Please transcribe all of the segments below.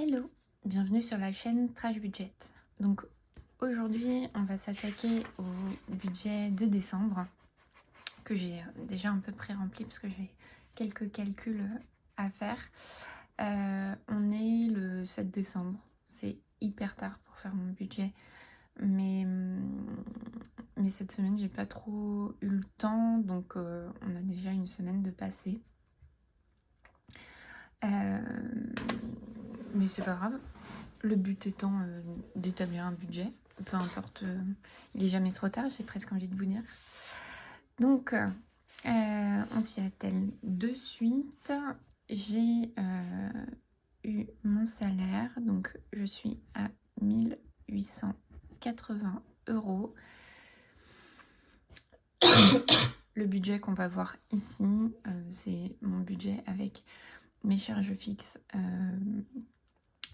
Hello, bienvenue sur la chaîne Trash Budget. Donc aujourd'hui on va s'attaquer au budget de décembre que j'ai déjà un peu pré-rempli parce que j'ai quelques calculs à faire. On est le 7 décembre, c'est hyper tard pour faire mon budget, mais cette semaine j'ai pas trop eu le temps, donc on a déjà une semaine de passé. Mais c'est pas grave. Le but étant d'établir un budget, peu importe, il est jamais trop tard, j'ai presque envie de vous dire. Donc, on s'y attelle de suite. J'ai eu mon salaire, donc je suis à 1880 €. Le budget qu'on va voir ici, c'est mon budget avec mes charges fixes.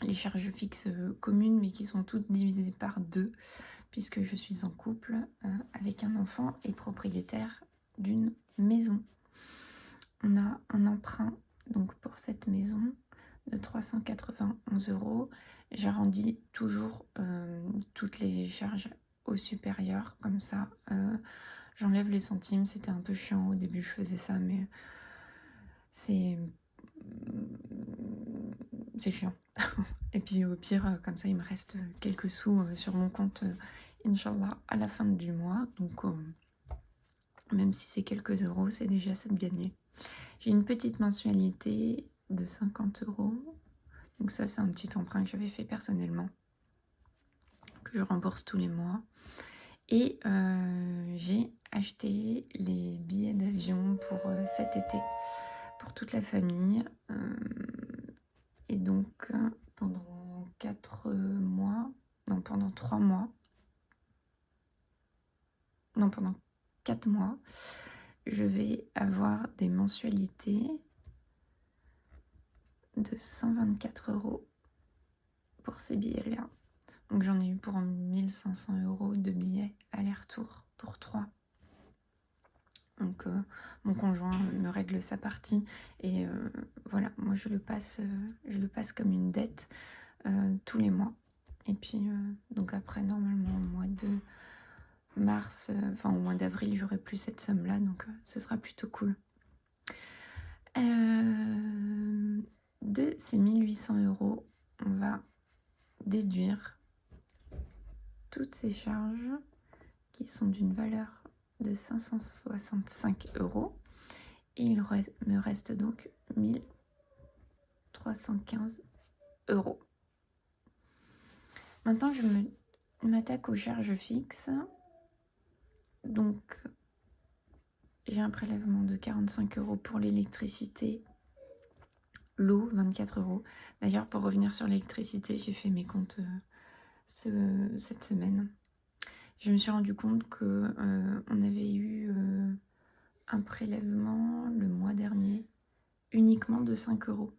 Les charges fixes communes, mais qui sont toutes divisées par 2, puisque je suis en couple avec un enfant et propriétaire d'une maison. On a un emprunt donc pour cette maison de 391 €. J'arrondis toujours toutes les charges au supérieur, comme ça j'enlève les centimes. C'était un peu chiant au début, je faisais ça, mais c'est chiant. Et puis au pire, comme ça, il me reste quelques sous sur mon compte, Inch'Allah, à la fin du mois. Donc, même si c'est quelques euros, c'est déjà ça de gagner. J'ai une petite mensualité de 50 €. Donc ça, c'est un petit emprunt que j'avais fait personnellement, que je rembourse tous les mois. Et j'ai acheté les billets d'avion pour cet été, pour toute la famille. Et donc, pendant 4 mois, non, pendant 3 mois, non, pendant 4 mois, je vais avoir des mensualités de 124 € pour ces billets-là. Donc j'en ai eu pour 1500 € de billets aller-retour pour 3. Donc mon conjoint me règle sa partie et voilà, moi je le passe comme une dette tous les mois. Et puis donc après, normalement au mois de mars, au mois d'avril, j'aurai plus cette somme-là, donc ce sera plutôt cool. De ces 1800 €, on va déduire toutes ces charges qui sont d'une valeur de 565 € et il me reste donc 1315 €. Maintenant, je m'attaque aux charges fixes. Donc, j'ai un prélèvement de 45 € pour l'électricité, l'eau 24 €. D'ailleurs, pour revenir sur l'électricité, j'ai fait mes comptes cette semaine. Je me suis rendu compte que on avait eu un prélèvement le mois dernier uniquement de 5 €.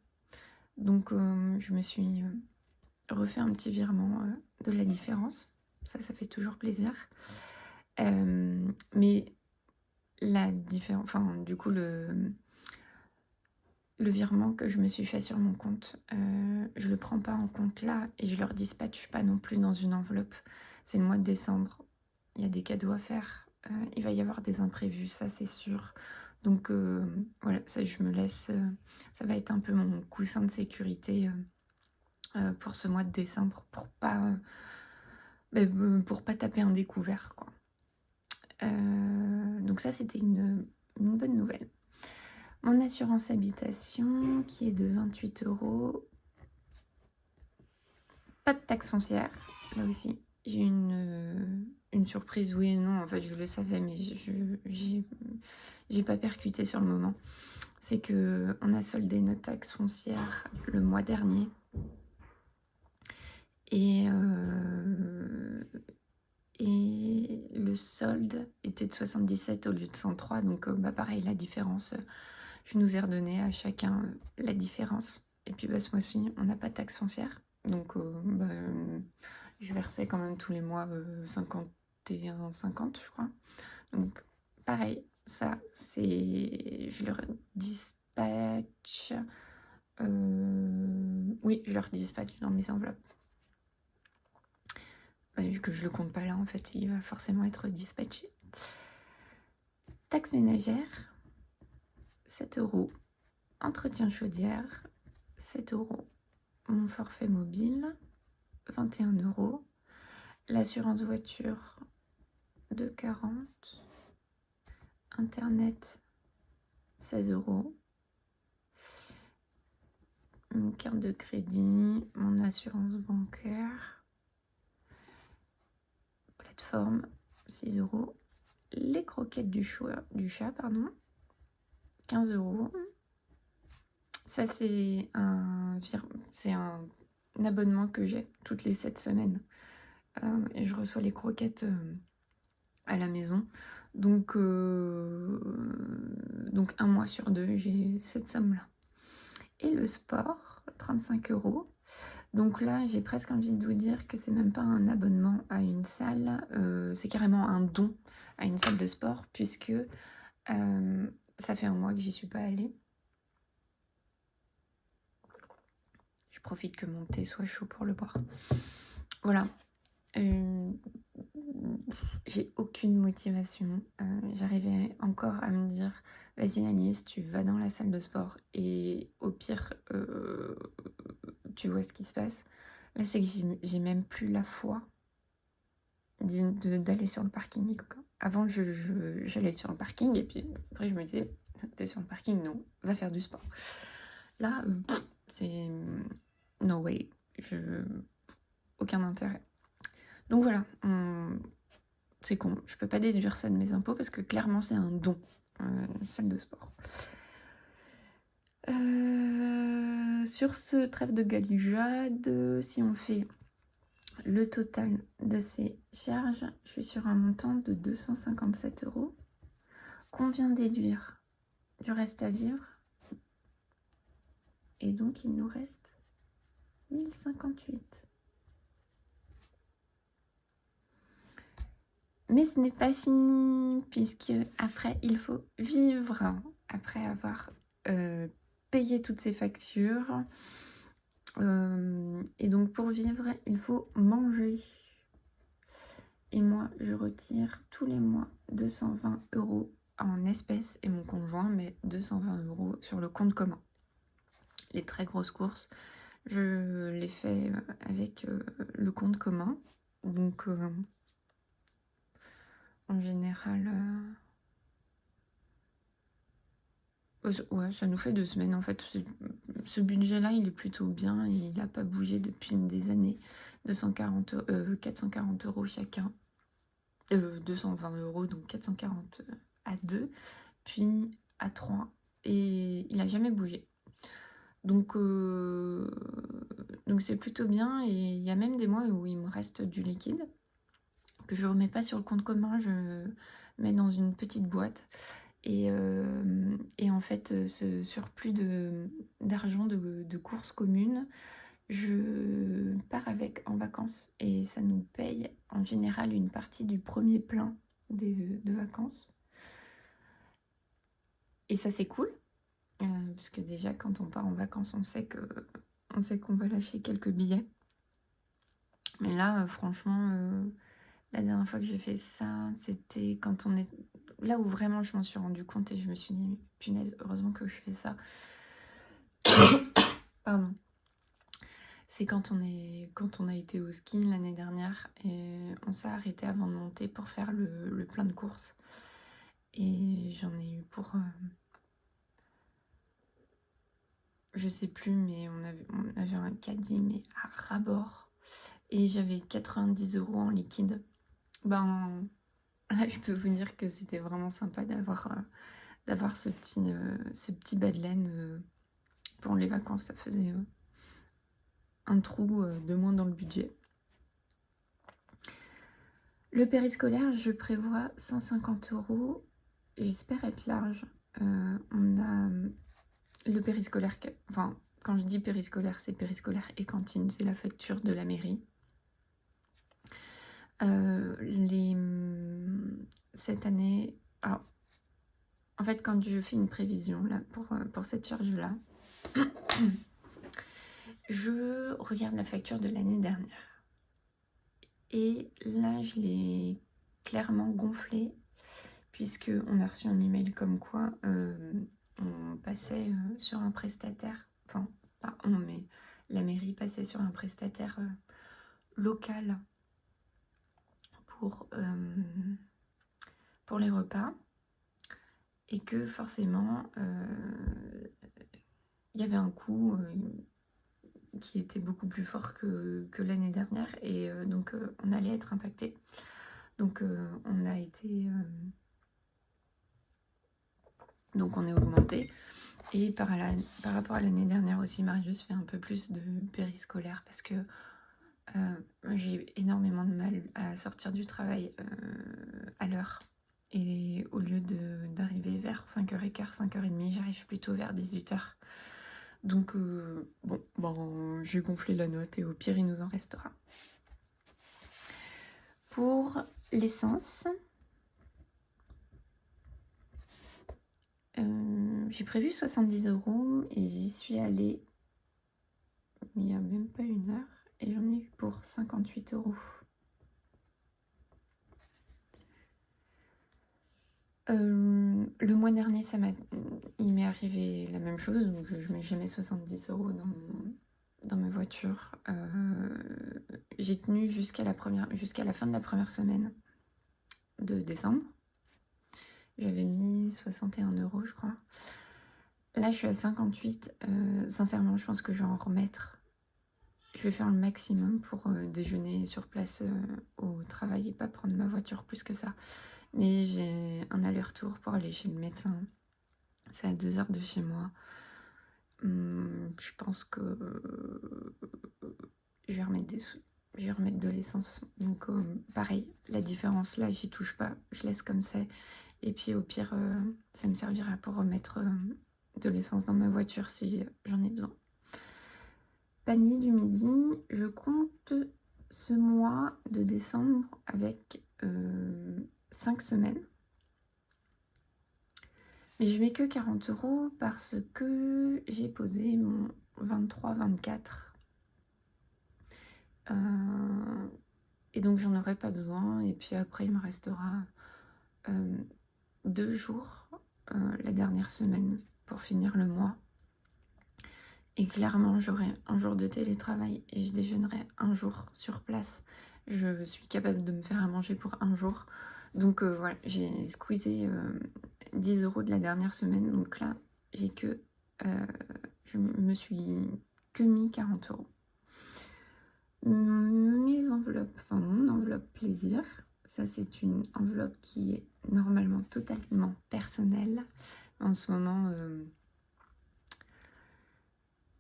Donc je me suis refait un petit virement de la différence. Ça fait toujours plaisir. Mais la différence, du coup, le virement que je me suis fait sur mon compte, je le prends pas en compte là et je le redispatche pas non plus dans une enveloppe. C'est le mois de décembre. Il y a des cadeaux à faire. Il va y avoir des imprévus, ça c'est sûr. Donc voilà, ça je me laisse. Ça va être un peu mon coussin de sécurité pour ce mois de décembre, pour pas taper un découvert, quoi. Donc ça c'était une bonne nouvelle. Mon assurance habitation qui est de 28 €. Pas de taxe foncière, là aussi. J'ai une surprise, oui et non. En fait, je le savais, mais j'ai pas percuté sur le moment. C'est que on a soldé notre taxe foncière le mois dernier. Et le solde était de 77 au lieu de 103. Donc, pareil, la différence, je nous ai redonné à chacun la différence. Et puis, ce mois-ci, on n'a pas de taxe foncière. Donc, je versais quand même tous les mois 51,50, je crois. Donc, pareil, ça, je le dispatche Oui, je leur dispatche dans mes enveloppes. Vu que je le compte pas là, en fait, il va forcément être dispatché. Taxe ménagère, 7 €. Entretien chaudière, 7 €. Mon forfait mobile, 21 €. L'assurance voiture de 40. Internet, 16 €. Une carte de crédit, mon assurance bancaire, plateforme, 6 €. Les croquettes du chat, pardon, 15 €. Ça, c'est un abonnement que j'ai toutes les 7 semaines. Et je reçois les croquettes à la maison. Donc un mois sur 2, j'ai cette somme-là. Et le sport, 35 €. Donc là, j'ai presque envie de vous dire que c'est même pas un abonnement à une salle, c'est carrément un don à une salle de sport, puisque ça fait un mois que j'y suis pas allée. Je profite que mon thé soit chaud pour le boire. Voilà. J'ai aucune motivation. J'arrivais encore à me dire, vas-y Agnès, tu vas dans la salle de sport et au pire, tu vois ce qui se passe. Là, c'est que j'ai même plus la foi d'aller sur le parking. Avant, j'allais sur le parking et puis après, je me disais, t'es sur le parking, non, va faire du sport. Là, c'est no way. Aucun intérêt. Donc voilà, c'est con. Je peux pas déduire ça de mes impôts parce que clairement, c'est un don, salle de sport. Sur ce trêve de galijade, si on fait le total de ces charges, je suis sur un montant de 257 €. Qu'on vient déduire du reste à vivre. Et donc, il nous reste 1058. Mais ce n'est pas fini, puisque après, il faut vivre. Après avoir payé toutes ces factures. Et donc, pour vivre, il faut manger. Et moi, je retire tous les mois 220 € en espèces et mon conjoint met 220 € sur le compte commun. Les très grosses courses, je les fais avec le compte commun. Donc, en général, ouais, ça nous fait 2 semaines en fait. Ce budget-là, il est plutôt bien. Il n'a pas bougé depuis des années. 440 € chacun. 220 €, donc 440 à 2, puis à 3. Et il n'a jamais bougé. Donc c'est plutôt bien. Et il y a même des mois où il me reste du liquide que je ne remets pas sur le compte commun, je mets dans une petite boîte. Et en fait, ce surplus d'argent de courses communes, je pars avec en vacances. Et ça nous paye en général une partie du premier plein de vacances. Et ça, c'est cool. Parce que déjà, quand on part en vacances, on sait qu'on va lâcher quelques billets. Mais là, franchement, la dernière fois que j'ai fait ça, c'était quand on est... Là où vraiment je m'en suis rendu compte et je me suis dit, punaise, heureusement que je fais ça. Pardon. C'est quand on a été au ski l'année dernière et on s'est arrêté avant de monter pour faire le plein de courses. Et j'en ai eu pour... je sais plus, mais on avait un caddie, mais à ras-bord. Et j'avais 90 € en liquide. Ben, là, je peux vous dire que c'était vraiment sympa d'avoir ce petit bas de laine pour les vacances. Ça faisait un trou de moins dans le budget. Le périscolaire, je prévois 150 €. J'espère être large. On a le périscolaire, enfin, quand je dis périscolaire, c'est périscolaire et cantine, c'est la facture de la mairie. Cette année, alors, en fait, quand je fais une prévision là pour cette charge-là, je regarde la facture de l'année dernière. Et là, je l'ai clairement gonflée, puisqu'on a reçu un email comme quoi on passait sur un prestataire, enfin, pas on, mais la mairie passait sur un prestataire local pour les repas, et que forcément, il y avait un coût qui était beaucoup plus fort que l'année dernière, et donc on allait être impacté. Donc on a été... donc on est augmenté. Et par rapport à l'année dernière aussi, Marius fait un peu plus de périscolaire parce que j'ai énormément de mal à sortir du travail à l'heure. Et au lieu d'arriver vers 5h15, 5h30, j'arrive plutôt vers 18h. Donc bon, j'ai gonflé la note et au pire, il nous en restera. Pour l'essence, j'ai prévu 70 € et j'y suis allée il n'y a même pas une heure et j'en ai eu pour 58 €. Le mois dernier, il m'est arrivé la même chose, donc je mets jamais 70 € dans ma voiture. J'ai tenu jusqu'à la fin de la première semaine de décembre. J'avais mis 61 €, je crois. Là, je suis à 58. Sincèrement, je pense que je vais en remettre. Je vais faire le maximum pour déjeuner sur place au travail et pas prendre ma voiture plus que ça. Mais j'ai un aller-retour pour aller chez le médecin. C'est à 2 heures de chez moi. Je pense que je vais remettre de l'essence. Donc pareil, la différence là, j'y touche pas. Je laisse comme c'est. Et puis au pire, ça me servira pour remettre de l'essence dans ma voiture si j'en ai besoin. Panier du midi, je compte ce mois de décembre avec 5 semaines. Mais je mets que 40 € parce que j'ai posé mon 23-24. Et donc j'en aurai pas besoin. Et puis après, il me restera 2 jours la dernière semaine pour finir le mois. Et clairement, j'aurai un jour de télétravail et je déjeunerai un jour sur place. Je suis capable de me faire à manger pour un jour. Donc voilà, j'ai squeezé 10 € de la dernière semaine. Donc là, je me suis que mis 40 €. Mes enveloppes, enfin mon enveloppe plaisir, ça c'est une enveloppe qui est normalement totalement personnelle. En ce moment,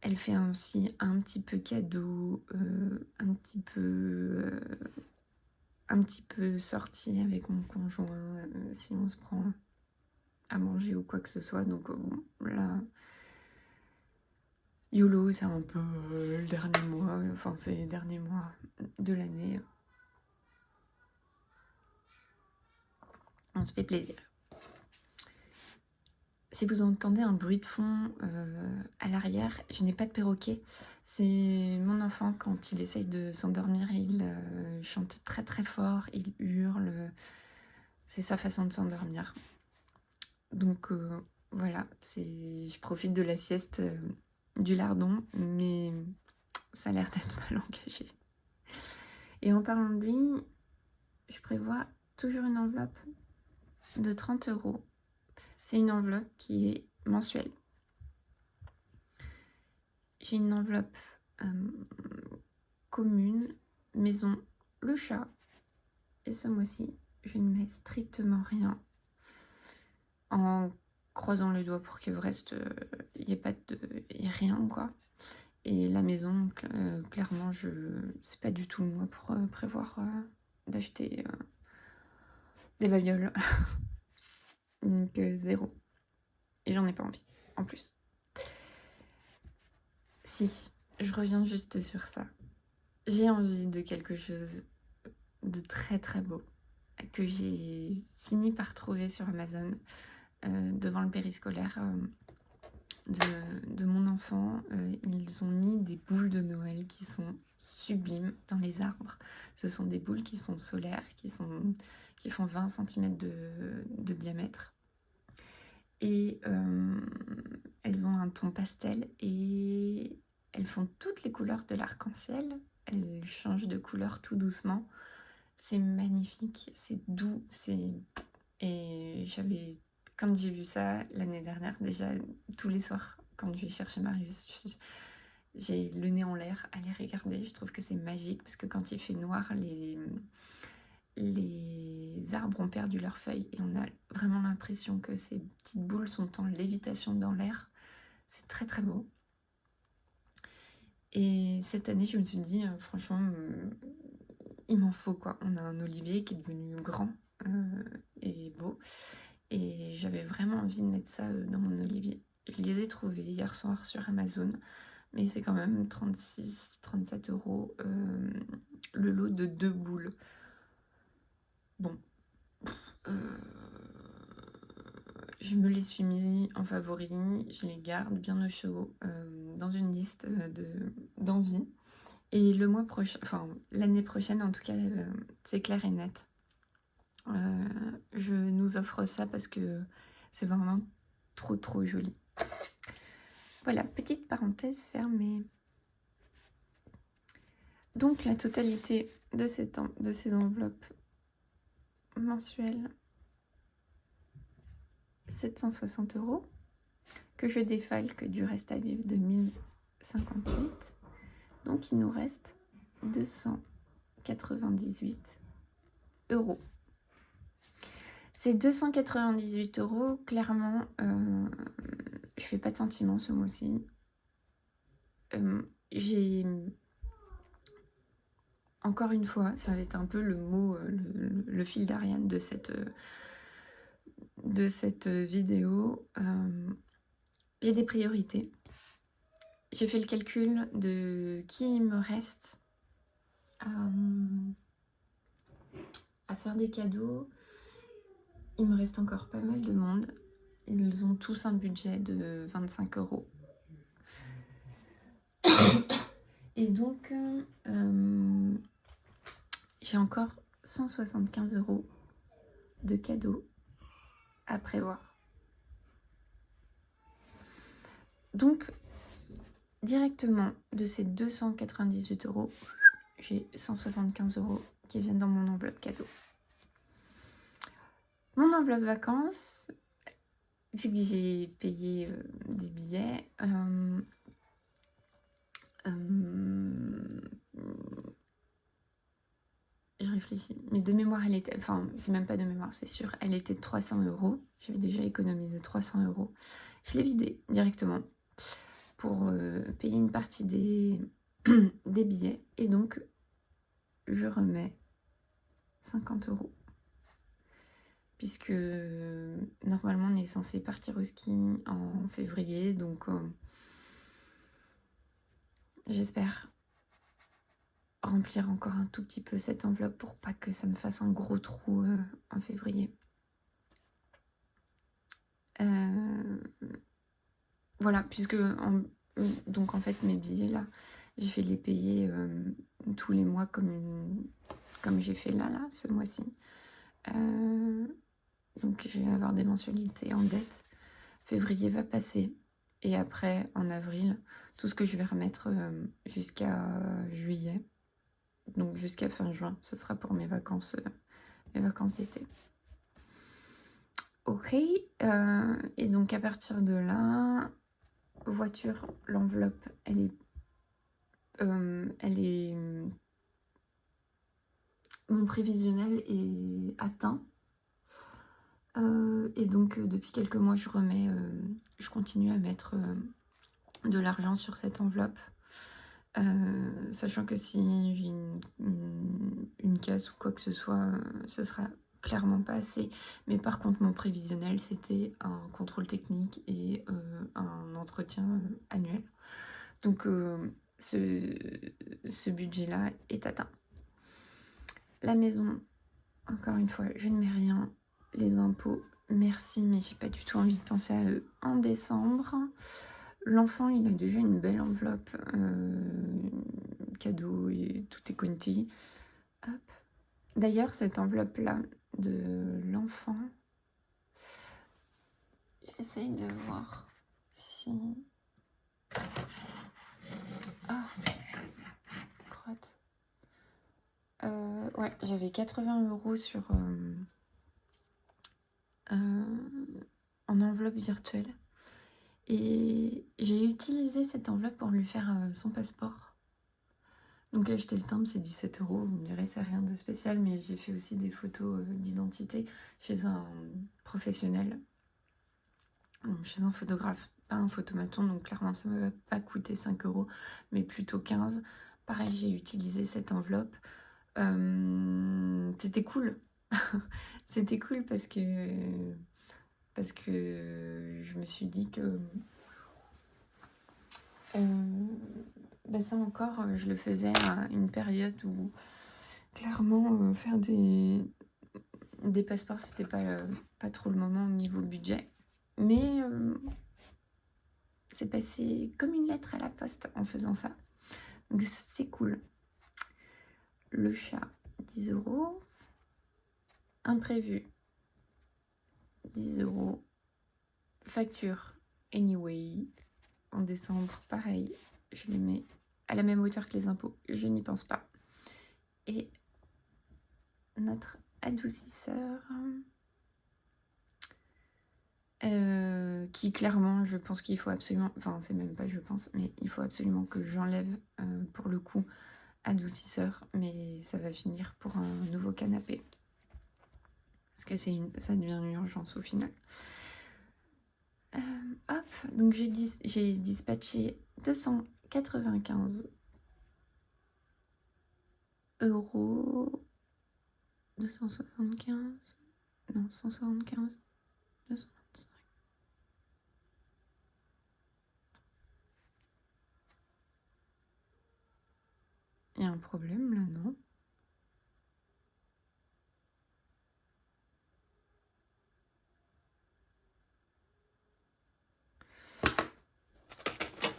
elle fait aussi un petit peu cadeau, un petit peu sortie avec mon conjoint, si on se prend à manger ou quoi que ce soit. Donc bon, là, YOLO, c'est un peu le dernier mois, enfin c'est les derniers mois de l'année. On se fait plaisir. Si vous entendez un bruit de fond à l'arrière, je n'ai pas de perroquet. C'est mon enfant, quand il essaye de s'endormir, il chante très très fort, il hurle. C'est sa façon de s'endormir. Donc voilà, je profite de la sieste du lardon, mais ça a l'air d'être mal engagé. Et en parlant de lui, je prévois toujours une enveloppe de 30 €. C'est une enveloppe qui est mensuelle. J'ai une enveloppe commune, maison, le chat. Et ce mois-ci, je ne mets strictement rien. En croisant les doigts pour qu'il reste, il n'y ait rien, quoi. Et la maison, clairement, c'est pas du tout le mois pour prévoir d'acheter des babioles. Donc 0. Et j'en ai pas envie, en plus. Si, je reviens juste sur ça. J'ai envie de quelque chose de très très beau que j'ai fini par trouver sur Amazon devant le périscolaire. de mon enfant, ils ont mis des boules de Noël qui sont sublimes dans les arbres. Ce sont des boules qui sont solaires, qui font 20 cm de diamètre. Et elles ont un ton pastel et elles font toutes les couleurs de l'arc-en-ciel. Elles changent de couleur tout doucement. C'est magnifique, c'est doux, Et quand j'ai vu ça l'année dernière, déjà tous les soirs, quand je vais chercher Marius, j'ai le nez en l'air à les regarder. Je trouve que c'est magique parce que quand il fait noir, les arbres ont perdu leurs feuilles et on a vraiment l'impression que ces petites boules sont en lévitation dans l'air. C'est très très beau. Et cette année, je me suis dit, franchement, il m'en faut quoi. On a un olivier qui est devenu grand et beau. Et j'avais vraiment envie de mettre ça dans mon olivier. Je les ai trouvés hier soir sur Amazon. Mais c'est quand même 36-37 € le lot de 2 boules. Bon. Je me les suis mis en favori. Je les garde bien au chaud dans une liste d'envie. Et le mois prochain, enfin l'année prochaine en tout cas, c'est clair et net. Je nous offre ça parce que c'est vraiment trop trop joli. Voilà, petite parenthèse fermée. Donc la totalité de ces enveloppes mensuelles, 760 € que je défalque du reste à vivre de 1058. Donc il nous reste 298 €. Ces 298 €, clairement, je fais pas de sentiments ce mois-ci. J'ai encore une fois, ça va être un peu le mot, le fil d'Ariane de cette vidéo. J'ai des priorités. J'ai fait le calcul de qui il me reste à faire des cadeaux. Il me reste encore pas mal de monde. Ils ont tous un budget de 25 €. Et donc, j'ai encore 175 € de cadeaux à prévoir. Donc, directement de ces 298 €, j'ai 175 € qui viennent dans mon enveloppe cadeau. Mon enveloppe vacances, vu que j'ai payé des billets, je réfléchis, mais de mémoire, elle était, enfin, c'est même pas de mémoire, c'est sûr, elle était de 300 €. J'avais déjà économisé 300 €. Je l'ai vidée directement pour payer une partie des billets. Et donc, je remets 50 €. Puisque normalement, on est censé partir au ski en février. Donc, j'espère remplir encore un tout petit peu cette enveloppe pour pas que ça me fasse un gros trou en février. Voilà, puisque donc en fait mes billets là, je vais les payer tous les mois comme j'ai fait là ce mois-ci. Donc je vais avoir des mensualités en dette. Février va passer et après en avril, tout ce que je vais remettre jusqu'à juillet, donc jusqu'à fin juin, ce sera pour mes vacances d'été. Ok, et donc à partir de là, voiture, l'enveloppe, elle est mon prévisionnel est atteint. Et donc depuis quelques mois, je continue à mettre de l'argent sur cette enveloppe. Sachant que si j'ai une casse ou quoi que ce soit, ce sera clairement pas assez. Mais par contre, mon prévisionnel, c'était un contrôle technique et un entretien annuel. Donc, ce budget-là est atteint. La maison, encore une fois, je ne mets rien. Les impôts, merci, mais j'ai pas du tout envie de penser à eux en décembre. L'enfant, il a déjà une belle enveloppe cadeau et tout est conti. Hop. D'ailleurs, cette enveloppe-là de l'enfant, j'essaye de voir si... Ah, crotte. Ouais, j'avais 80 € sur... en enveloppe virtuelle. Et j'ai utilisé cette enveloppe pour lui faire son passeport. Donc acheter le timbre, c'est 17 €. Vous me direz, c'est rien de spécial, mais j'ai fait aussi des photos d'identité chez un professionnel, donc chez un photographe, pas un photomaton, donc clairement ça ne m'a pas coûté 5 €, mais plutôt 15. Pareil, j'ai utilisé cette enveloppe. C'était cool. C'était cool parce que je me suis dit que bah ça encore, je le faisais à une période où clairement faire des passeports, c'était pas trop le moment au niveau budget. Mais c'est passé comme une lettre à la poste en faisant ça. Donc c'est cool. Le chat, 10 €. Imprévu, 10 €. Facture, anyway. En décembre, pareil. Je les mets à la même hauteur que les impôts. Je n'y pense pas. Et notre adoucisseur... qui clairement, je pense qu'il faut absolument... Enfin, c'est même pas je pense, mais il faut absolument que j'enlève pour le coup adoucisseur. Mais ça va finir pour un nouveau canapé. Parce que ça devient une urgence au final. Hop, donc j'ai dispatché 295 €. 275. Non, 175. 225. Il y a un problème là, non?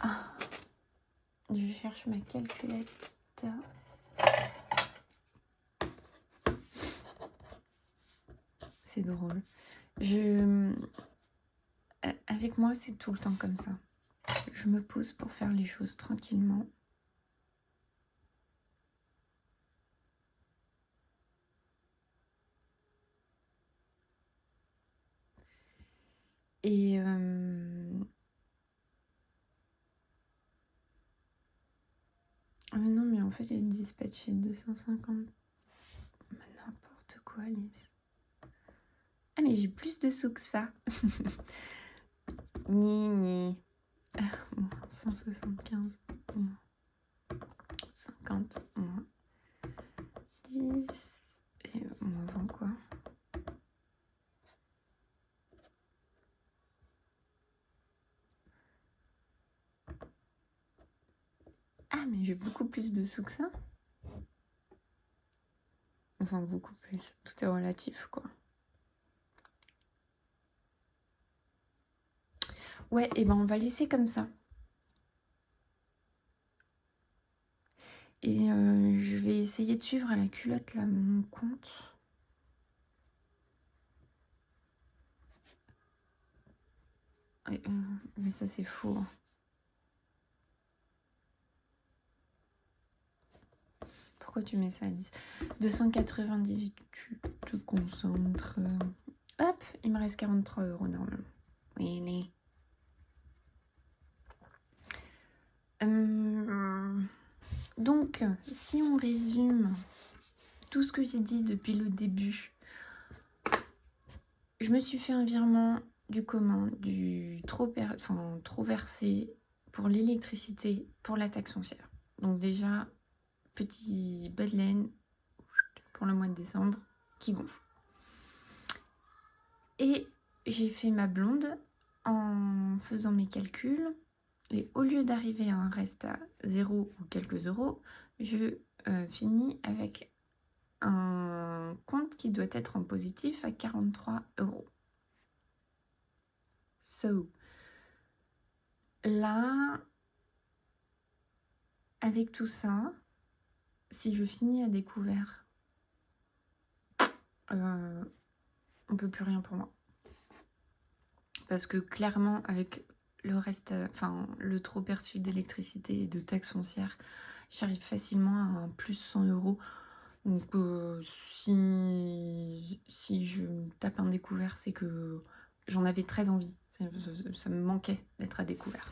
Ah, je cherche ma calculette. C'est drôle. Avec moi, c'est tout le temps comme ça. Je me pose pour faire les choses tranquillement. Et ah mais non, mais en fait, j'ai dispatché 250. N'importe quoi, Alice. Ah, mais j'ai plus de sous que ça. Ni. 175. 50. 10. Et moins 20, quoi. Ah, mais j'ai beaucoup plus de sous que ça. Enfin, beaucoup plus. Tout est relatif, quoi. Ouais, et ben on va laisser comme ça. Et je vais essayer de suivre à la culotte, là, mon compte. Ouais, mais ça, c'est faux. Hein. Pourquoi tu mets ça, Alice? 298, tu te concentres. Hop, il me reste 43 € normalement. Oui. Donc, si on résume tout ce que j'ai dit depuis le début, je me suis fait un virement du commun, du trop versé pour l'électricité, pour la taxe foncière. Donc déjà, petit bas de laine pour le mois de décembre qui gonfle. Et j'ai fait ma blonde en faisant mes calculs. Et au lieu d'arriver à un reste à 0 ou quelques euros, je finis avec un compte qui doit être en positif à 43 €. So, Là, avec tout ça, si je finis à découvert, on peut plus rien pour moi. Parce que clairement, avec le reste, enfin le trop perçu d'électricité et de taxes foncières, j'arrive facilement à un plus 100 €. Donc si je me tape un découvert, c'est que j'en avais très envie. Ça me manquait d'être à découvert.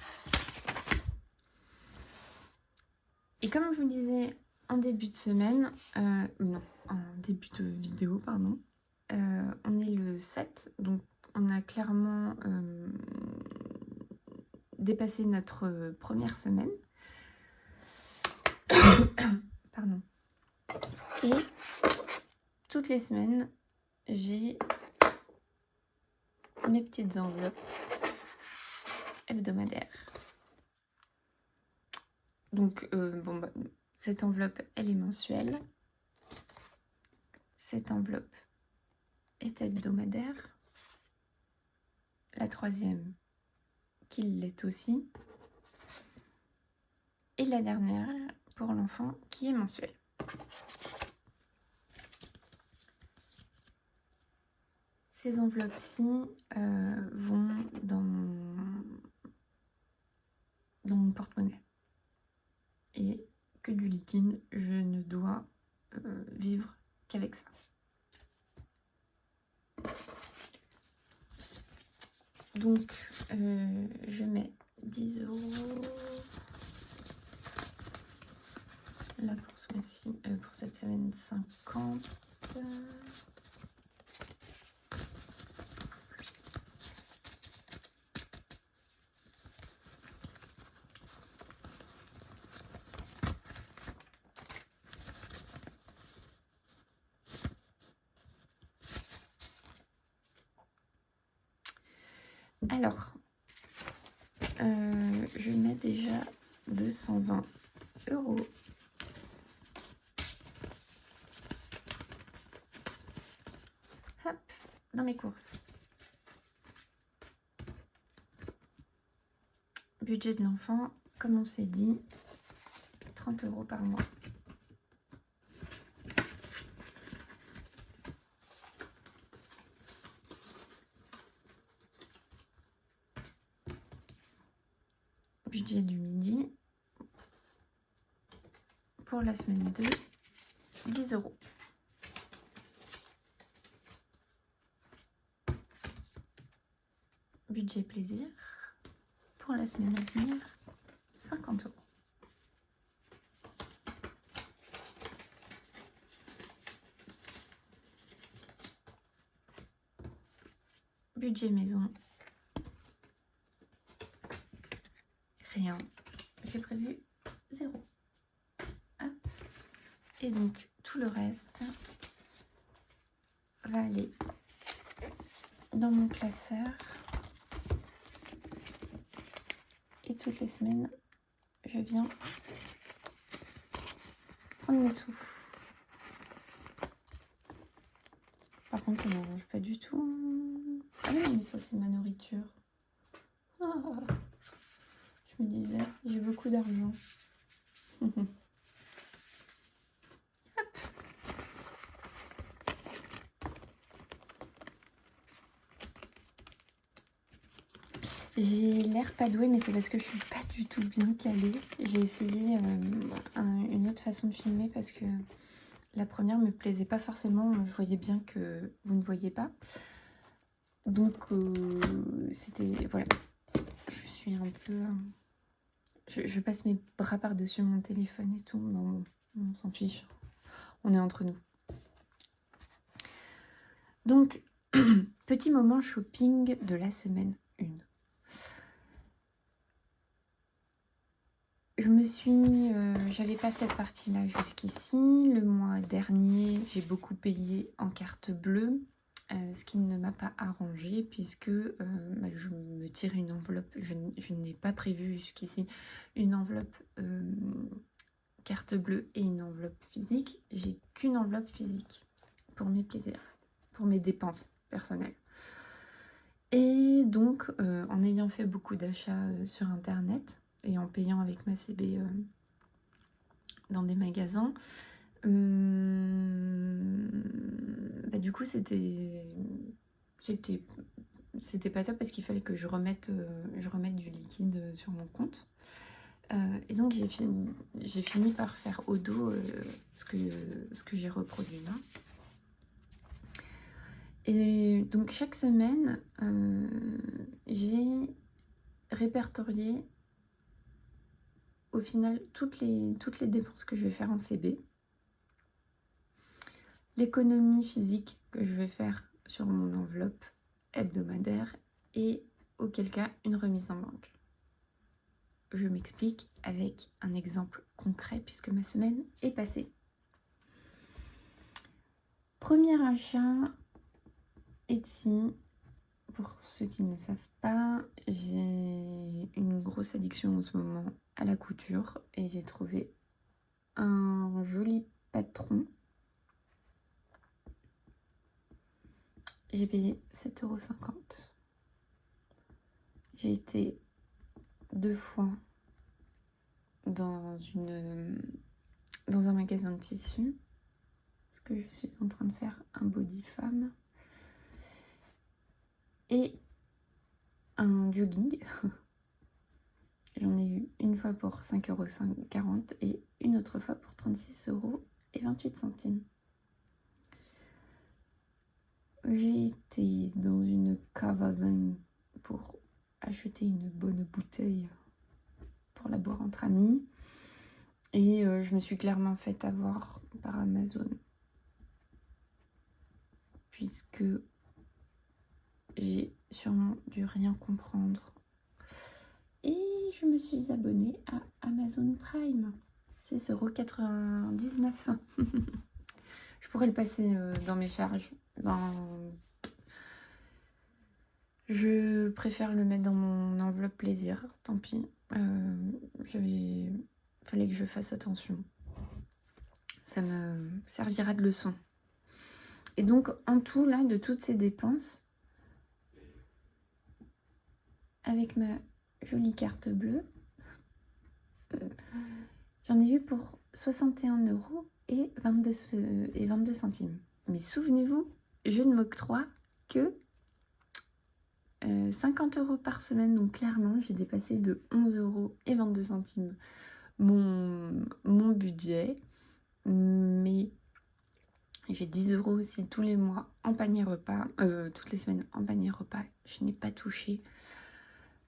Et comme je vous disais en début de semaine, non, en début de vidéo, pardon, on est le 7, donc on a clairement dépassé notre première semaine. Pardon. Et toutes les semaines, j'ai mes petites enveloppes hebdomadaires. Donc, bon, bah, cette enveloppe, elle est mensuelle. Cette enveloppe est hebdomadaire. La troisième, qui l'est aussi. Et la dernière, pour l'enfant, qui est mensuelle. Ces enveloppes-ci vont dans mon porte-monnaie. Et que du liquide, je ne dois vivre qu'avec ça. Donc, je mets 10 €. Là, pour cette semaine, 50. Alors, je mets déjà 220 €. Hop, dans mes courses. Budget de l'enfant, comme on s'est dit, 30 € par mois. Budget du midi, pour la semaine 2, 10 €. Budget plaisir, pour la semaine à venir, 50 €. Budget maison, rien. J'ai prévu 0. Hop. Et donc, tout le reste va aller dans mon classeur. Et toutes les semaines, je viens prendre mes sous. Par contre, ça ne m'arrange pas du tout. Ah oui, mais ça, c'est ma nourriture. Ah, je me disais, j'ai beaucoup d'argent. J'ai l'air pas douée, mais c'est parce que je suis pas du tout bien calée. J'ai essayé une autre façon de filmer parce que la première me plaisait pas forcément. Je voyais bien que vous ne voyez pas. Donc, c'était... Voilà. Je suis un peu... Je passe mes bras par-dessus mon téléphone et tout. Non, on s'en fiche. On est entre nous. Donc, petit moment shopping de la semaine 1. J'avais pas cette partie-là jusqu'ici. Le mois dernier, j'ai beaucoup payé en carte bleue, ce qui ne m'a pas arrangé puisque je me tire une enveloppe. Je n'ai pas prévu jusqu'ici une enveloppe carte bleue et une enveloppe physique. J'ai qu'une enveloppe physique pour mes plaisirs, pour mes dépenses personnelles. Et donc, en ayant fait beaucoup d'achats sur internet et en payant avec ma CB dans des magasins, bah, du coup c'était pas top parce qu'il fallait que je remette du liquide sur mon compte. Et donc j'ai fini par faire au dos ce que j'ai reproduit là. Et donc chaque semaine, j'ai répertorié au final toutes les dépenses que je vais faire en CB, l'économie physique que je vais faire sur mon enveloppe hebdomadaire et auquel cas une remise en banque. Je m'explique avec un exemple concret puisque ma semaine est passée. Premier achat, Etsy. Pour ceux qui ne savent pas, j'ai une grosse addiction en ce moment à la couture et j'ai trouvé un joli patron. J'ai payé 7,50 €. J'ai été 2 fois dans un magasin de tissus parce que je suis en train de faire un body femme et un jogging. J'en ai eu une fois pour 5,40 € et une autre fois pour 36,28 €. J'ai été dans une cave à vin pour acheter une bonne bouteille pour la boire entre amis. Et je me suis clairement fait avoir par Amazon. Puisque j'ai sûrement dû rien comprendre. Et je me suis abonnée à Amazon Prime. 6,99 €. Je pourrais le passer dans mes charges. Je préfère le mettre dans mon enveloppe plaisir. Tant pis. Fallait que je fasse attention. Ça me servira de leçon. Et donc, en tout, là, de toutes ces dépenses, avec ma jolie carte bleue, j'en ai eu pour 61,22 €. Mais souvenez-vous, je ne m'octroie que 50 € par semaine. Donc clairement, j'ai dépassé de 11,22 € mon budget. Mais j'ai 10 € aussi tous les mois en panier repas, toutes les semaines en panier repas. Je n'ai pas touché.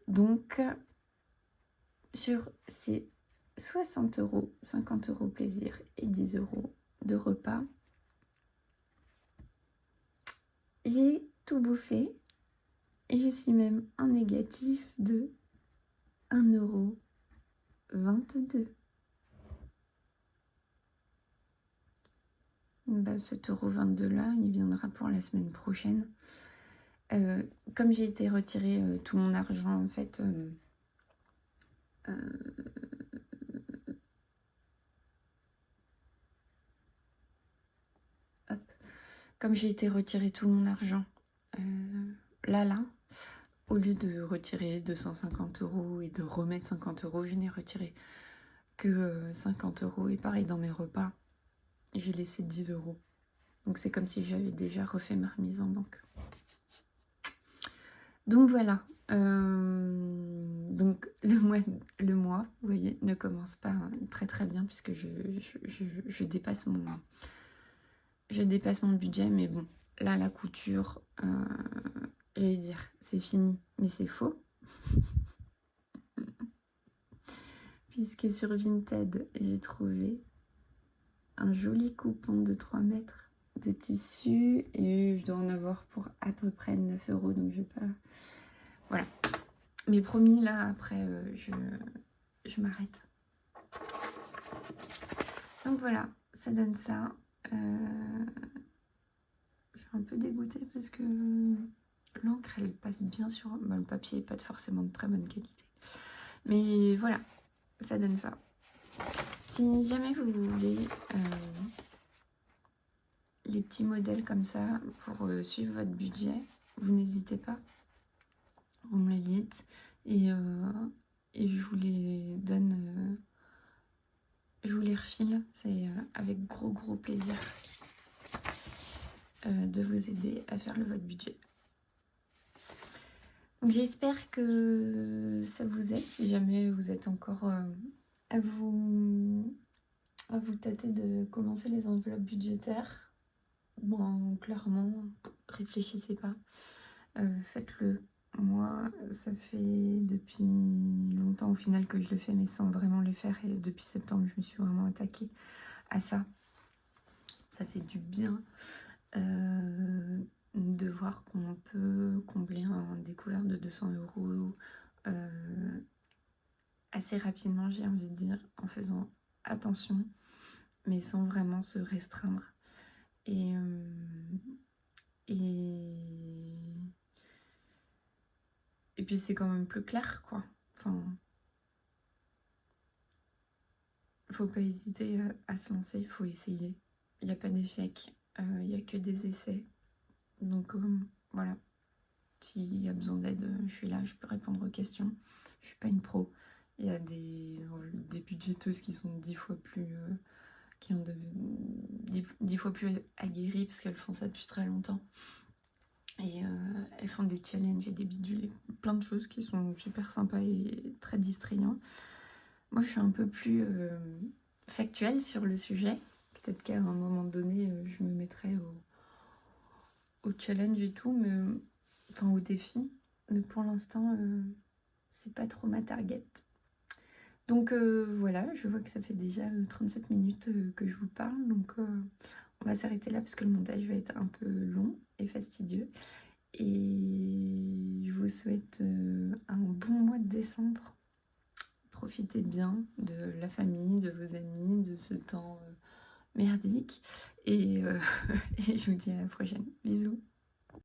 Donc, sur ces 60 €, 50 € plaisir et 10 € de repas, j'ai tout bouffé et je suis même en négatif de 1,22 €. Bah, cet 1,22 € là, il viendra pour la semaine prochaine. Comme j'ai été retirer tout mon argent en fait, comme j'ai été retirer tout mon argent là, au lieu de retirer 250 € et de remettre 50 €, je n'ai retiré que 50 € et pareil dans mes repas, j'ai laissé 10 €. Donc c'est comme si j'avais déjà refait ma remise en banque. Donc voilà. Donc le mois, vous voyez, ne commence pas très très bien puisque je dépasse mon budget, mais bon, là la couture, j'allais dire c'est fini, mais c'est faux. Puisque sur Vinted, j'ai trouvé un joli coupon de 3 mètres de tissu et je dois en avoir pour à peu près 9 €, donc je vais pas... Voilà. Mais promis, là, après, je m'arrête. Donc voilà, ça donne ça. Je suis un peu dégoûtée parce que l'encre, elle passe bien sur... Bah, le papier n'est pas forcément de très bonne qualité. Mais voilà, ça donne ça. Si jamais vous voulez les petits modèles comme ça pour suivre votre budget, vous n'hésitez pas. vous me le dites. Et je vous les donne, je vous les refile. C'est avec gros plaisir de vous aider à faire le votre budget. Donc j'espère que ça vous aide. Si jamais vous êtes encore à vous tâter de commencer les enveloppes budgétaires, bon, clairement, réfléchissez pas. Faites-le. Moi, ça fait depuis longtemps au final que je le fais, mais sans vraiment le faire. Et depuis septembre, je me suis vraiment attaquée à ça. Ça fait du bien de voir qu'on peut combler un découvert de 200 € assez rapidement, j'ai envie de dire, en faisant attention, mais sans vraiment se restreindre. Et puis c'est quand même plus clair, quoi. Enfin, faut pas hésiter à se lancer, il faut essayer. Il n'y a pas d'échec, il n'y a que des essais. Donc voilà, s'il y a besoin d'aide, je suis là, je peux répondre aux questions. Je suis pas une pro. Il y a des budgéteuses qui sont 10 fois plus... qui ont 10 fois plus aguerries parce qu'elles font ça depuis très longtemps. Et elles font des challenges et des bidules, plein de choses qui sont super sympas et très distrayants. Moi, je suis un peu plus factuelle sur le sujet. Peut-être qu'à un moment donné, je me mettrai au challenge et tout, mais enfin au défi. Mais pour l'instant, c'est pas trop ma target. Donc voilà, je vois que ça fait déjà 37 minutes que je vous parle. Donc on va s'arrêter là parce que le montage va être un peu long et fastidieux. Et je vous souhaite un bon mois de décembre. Profitez bien de la famille, de vos amis, de ce temps merdique. Et, et je vous dis à la prochaine. Bisous.